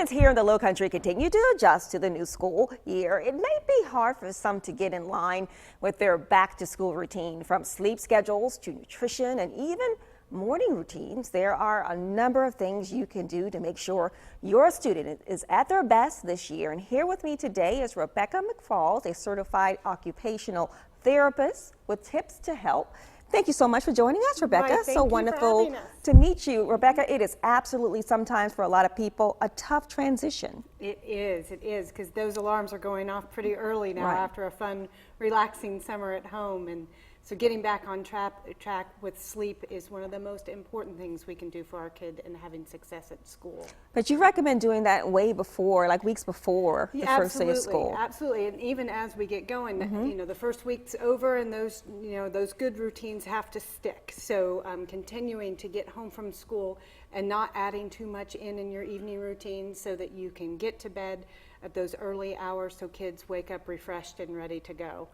Students here in the Lowcountry continue to adjust to the new school year. It may be hard for some to get in line with their back-to-school routine, from sleep schedules to nutrition and even morning routines. There are a number of things you can do to make sure your student is at their best this year. And here with me today is Rebecca McFalls, a certified occupational therapist, with tips to help. Thank you so much for joining us, Rebecca. So wonderful to meet you. Rebecca, it is absolutely sometimes for a lot of people a tough transition. It is, because those alarms are going off pretty early now after a fun, relaxing summer at home. And so getting back on track with sleep is one of the most important things we can do for our kid and having success at school. But you recommend doing that way before, like weeks before the first day of school. Absolutely, and even as we get going, you know, the first week's over, and those, you know, those good routines have to stick. So continuing to get home from school and not adding too much in your evening routine, so that you can get to bed at those early hours, so kids wake up refreshed and ready to go.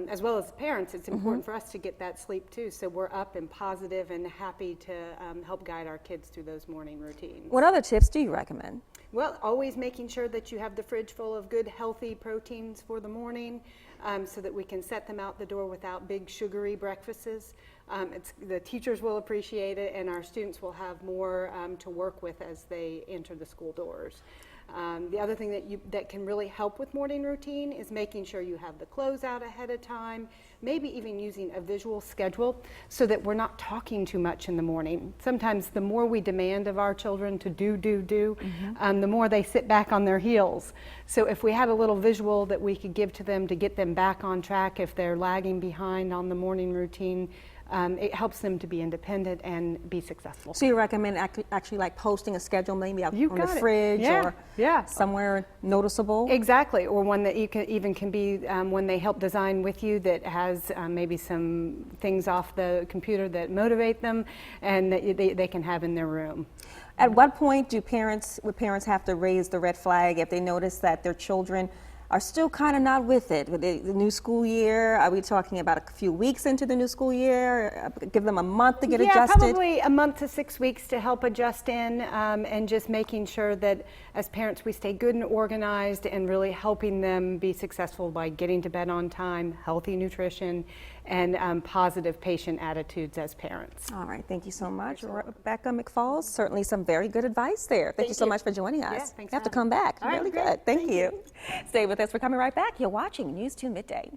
As well as parents, it's important for us to get that sleep too, so we're up and positive and happy to help guide our kids through those morning routines. What other tips do you recommend? Well, always making sure that you have the fridge full of good, healthy proteins for the morning, so that we can set them out the door without big sugary breakfasts. The teachers will appreciate it, and our students will have more to work with as they enter the school doors. The other thing that can really help with morning routine is making sure you have the clothes out ahead of time, maybe even using a visual schedule so that we're not talking too much in the morning. Sometimes the more we demand of our children to do, the more they sit back on their heels. So if we had a little visual that we could give to them to get them back on track if they're lagging behind on the morning routine, it helps them to be independent and be successful. So you recommend actually like posting a schedule maybe out on the fridge or somewhere noticeable? Exactly, or one that you can be when they help design with you, that has maybe some things off the computer that motivate them and that they can have in their room. At what point would parents have to raise the red flag if they notice that their children are still kind of not with it? With the new school year, are we talking about a few weeks into the new school year? Give them a month to get adjusted? Yeah, probably a month to 6 weeks to help adjust in, and just making sure that as parents we stay good and organized and really helping them be successful by getting to bed on time, healthy nutrition, and positive patient attitudes as parents. All right, thank you so much, Rebecca McFalls. Certainly some very good advice there. Thank you so much for joining us. Yeah, thanks. You have to come back. All right, really great. good. Thank you. Stay with us. We're coming right back. You're watching News 2 Midday.